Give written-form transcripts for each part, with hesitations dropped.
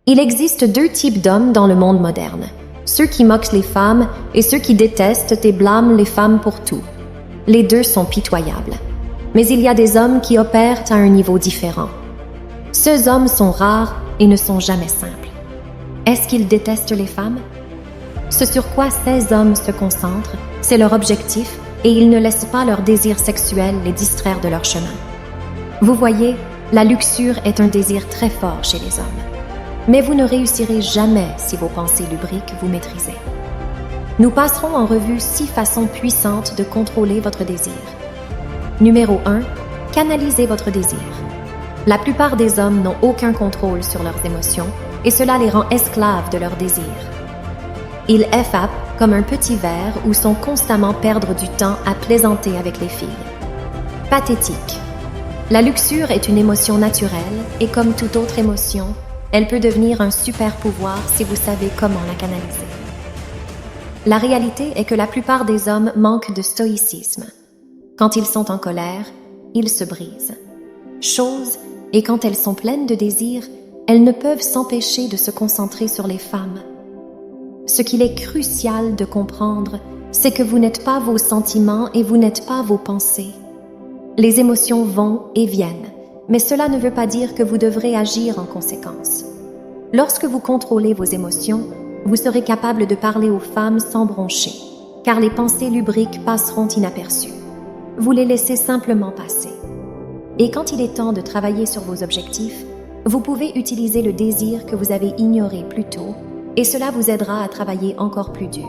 Il existe deux types d'hommes dans le monde moderne. Ceux qui moquent les femmes et ceux qui détestent et blâment les femmes pour tout. Les deux sont pitoyables. Mais il y a des hommes qui opèrent à un niveau différent. Ces hommes sont rares et ne sont jamais simples. Est-ce qu'ils détestent les femmes? Ce sur quoi ces hommes se concentrent, c'est leur objectif et ils ne laissent pas leur désir sexuel les distraire de leur chemin. Vous voyez, la luxure est un désir très fort chez les hommes. Mais vous ne réussirez jamais si vos pensées lubriques vous maîtrisez. Nous passerons en revue 6 façons puissantes de contrôler votre désir. Numéro 1. Canalisez votre désir. La plupart des hommes n'ont aucun contrôle sur leurs émotions et cela les rend esclaves de leurs désirs. Ils effapent comme un petit ver où sont constamment perdre du temps à plaisanter avec les filles. Pathétique. La luxure est une émotion naturelle et comme toute autre émotion, elle peut devenir un super pouvoir si vous savez comment la canaliser. La réalité est que la plupart des hommes manquent de stoïcisme. Quand ils sont en colère, ils se brisent. Chose, et quand elles sont pleines de désir, elles ne peuvent s'empêcher de se concentrer sur les femmes. Ce qu'il est crucial de comprendre, c'est que vous n'êtes pas vos sentiments et vous n'êtes pas vos pensées. Les émotions vont et viennent, mais cela ne veut pas dire que vous devrez agir en conséquence. Lorsque vous contrôlez vos émotions, vous serez capable de parler aux femmes sans broncher, car les pensées lubriques passeront inaperçues. Vous les laissez simplement passer. Et quand il est temps de travailler sur vos objectifs, vous pouvez utiliser le désir que vous avez ignoré plus tôt, et cela vous aidera à travailler encore plus dur.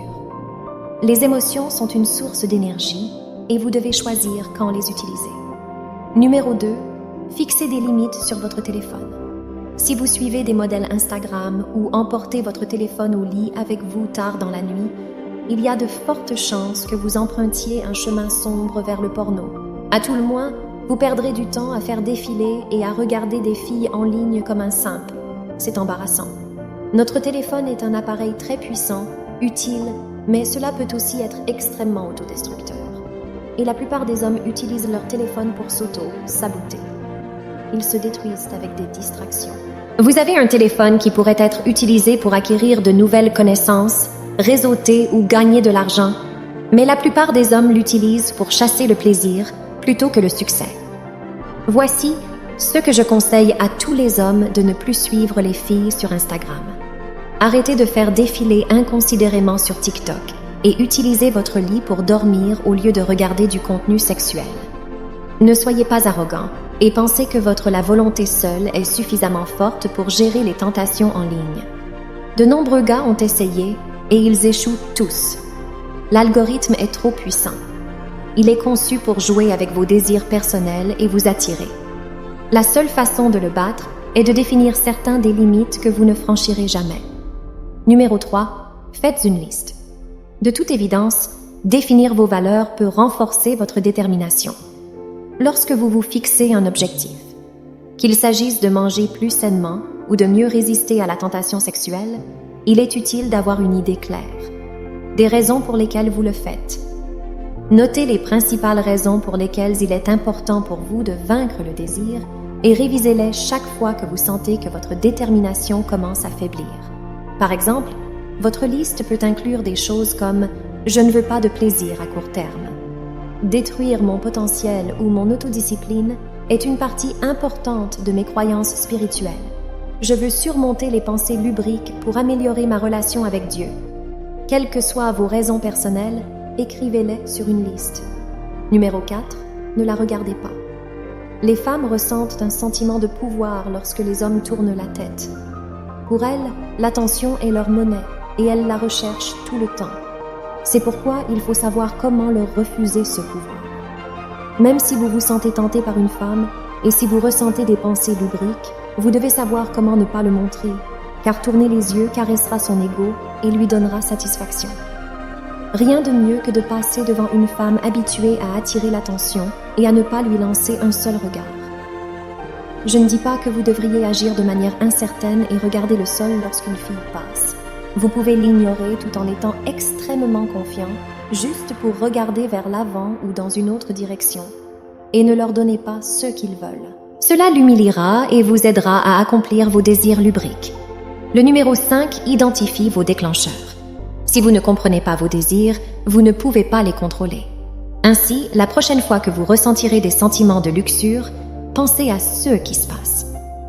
Les émotions sont une source d'énergie, et vous devez choisir quand les utiliser. Numéro 2. Fixez des limites sur votre téléphone. Si vous suivez des modèles Instagram ou emportez votre téléphone au lit avec vous tard dans la nuit, il y a de fortes chances que vous empruntiez un chemin sombre vers le porno. À tout le moins, vous perdrez du temps à faire défiler et à regarder des filles en ligne comme un simp. C'est embarrassant. Notre téléphone est un appareil très puissant, utile, mais cela peut aussi être extrêmement autodestructeur. Et la plupart des hommes utilisent leur téléphone pour s'auto-saboter. Ils se détruisent avec des distractions. Vous avez un téléphone qui pourrait être utilisé pour acquérir de nouvelles connaissances, réseauter ou gagner de l'argent, mais la plupart des hommes l'utilisent pour chasser le plaisir plutôt que le succès. Voici ce que je conseille à tous les hommes de ne plus suivre les filles sur Instagram. Arrêtez de faire défiler inconsidérément sur TikTok et utilisez votre lit pour dormir au lieu de regarder du contenu sexuel. Ne soyez pas arrogant et pensez que la volonté seule est suffisamment forte pour gérer les tentations en ligne. De nombreux gars ont essayé et ils échouent tous. L'algorithme est trop puissant. Il est conçu pour jouer avec vos désirs personnels et vous attirer. La seule façon de le battre est de définir certaines des limites que vous ne franchirez jamais. Numéro 3. Faites une liste. De toute évidence, définir vos valeurs peut renforcer votre détermination. Lorsque vous vous fixez un objectif, qu'il s'agisse de manger plus sainement ou de mieux résister à la tentation sexuelle, il est utile d'avoir une idée claire. Des raisons pour lesquelles vous le faites. Notez les principales raisons pour lesquelles il est important pour vous de vaincre le désir et révisez-les chaque fois que vous sentez que votre détermination commence à faiblir. Par exemple, votre liste peut inclure des choses comme « Je ne veux pas de plaisir à court terme ». Détruire mon potentiel ou mon autodiscipline est une partie importante de mes croyances spirituelles. Je veux surmonter les pensées lubriques pour améliorer ma relation avec Dieu. Quelles que soient vos raisons personnelles, écrivez-les sur une liste. Numéro 4. Ne la regardez pas. Les femmes ressentent un sentiment de pouvoir lorsque les hommes tournent la tête. Pour elles, l'attention est leur monnaie et elles la recherchent tout le temps. C'est pourquoi il faut savoir comment leur refuser ce pouvoir. Même si vous vous sentez tenté par une femme et si vous ressentez des pensées lubriques, vous devez savoir comment ne pas le montrer, car tourner les yeux caressera son ego et lui donnera satisfaction. Rien de mieux que de passer devant une femme habituée à attirer l'attention et à ne pas lui lancer un seul regard. Je ne dis pas que vous devriez agir de manière incertaine et regarder le sol lorsqu'une fille passe. Vous pouvez l'ignorer tout en étant extrêmement confiant, juste pour regarder vers l'avant ou dans une autre direction, et ne leur donnez pas ce qu'ils veulent. Cela l'humiliera et vous aidera à accomplir vos désirs lubriques. Le numéro 5 identifie vos déclencheurs. Si vous ne comprenez pas vos désirs, vous ne pouvez pas les contrôler. Ainsi, la prochaine fois que vous ressentirez des sentiments de luxure, pensez à ce qui se passe.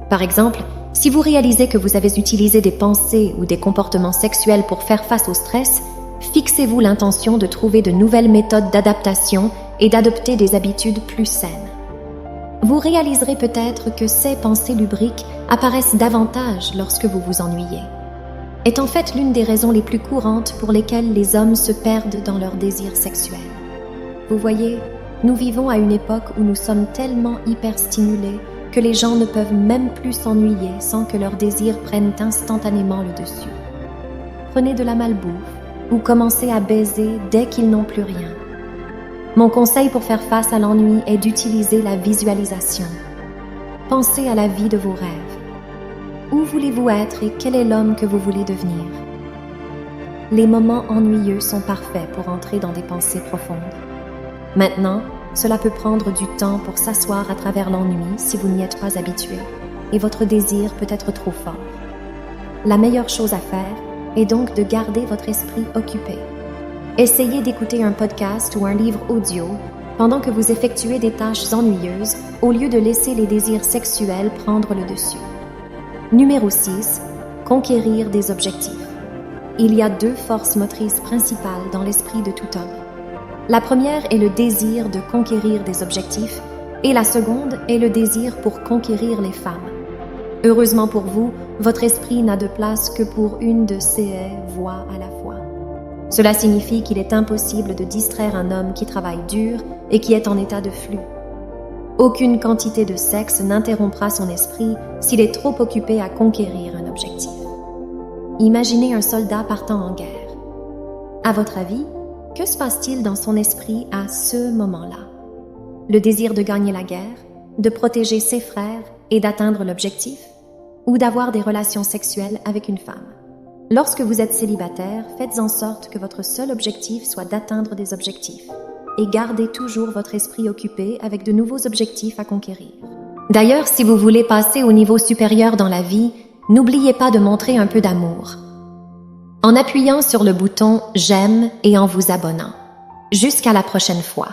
Par exemple, si vous réalisez que vous avez utilisé des pensées ou des comportements sexuels pour faire face au stress, fixez-vous l'intention de trouver de nouvelles méthodes d'adaptation et d'adopter des habitudes plus saines. Vous réaliserez peut-être que ces pensées lubriques apparaissent davantage lorsque vous vous ennuyez. Est en fait l'une des raisons les plus courantes pour lesquelles les hommes se perdent dans leurs désirs sexuels. Vous voyez, nous vivons à une époque où nous sommes tellement hyperstimulés que les gens ne peuvent même plus s'ennuyer sans que leurs désirs prennent instantanément le dessus. Prenez de la malbouffe ou commencez à baiser dès qu'ils n'ont plus rien. Mon conseil pour faire face à l'ennui est d'utiliser la visualisation. Pensez à la vie de vos rêves. Où voulez-vous être et quel est l'homme que vous voulez devenir? Les moments ennuyeux sont parfaits pour entrer dans des pensées profondes. Maintenant, cela peut prendre du temps pour s'asseoir à travers l'ennui si vous n'y êtes pas habitué, et votre désir peut être trop fort. La meilleure chose à faire est donc de garder votre esprit occupé. Essayez d'écouter un podcast ou un livre audio pendant que vous effectuez des tâches ennuyeuses au lieu de laisser les désirs sexuels prendre le dessus. Numéro 6. Conquérir des objectifs. Il y a 2 forces motrices principales dans l'esprit de tout homme. La première est le désir de conquérir des objectifs et la seconde est le désir pour conquérir les femmes. Heureusement pour vous, votre esprit n'a de place que pour une de ces voies à la fois. Cela signifie qu'il est impossible de distraire un homme qui travaille dur et qui est en état de flux. Aucune quantité de sexe n'interrompra son esprit s'il est trop occupé à conquérir un objectif. Imaginez un soldat partant en guerre. À votre avis, que se passe-t-il dans son esprit à ce moment-là? Le désir de gagner la guerre, de protéger ses frères et d'atteindre l'objectif, ou d'avoir des relations sexuelles avec une femme? Lorsque vous êtes célibataire, faites en sorte que votre seul objectif soit d'atteindre des objectifs et gardez toujours votre esprit occupé avec de nouveaux objectifs à conquérir. D'ailleurs, si vous voulez passer au niveau supérieur dans la vie, n'oubliez pas de montrer un peu d'amour. En appuyant sur le bouton « J'aime » et en vous abonnant. Jusqu'à la prochaine fois.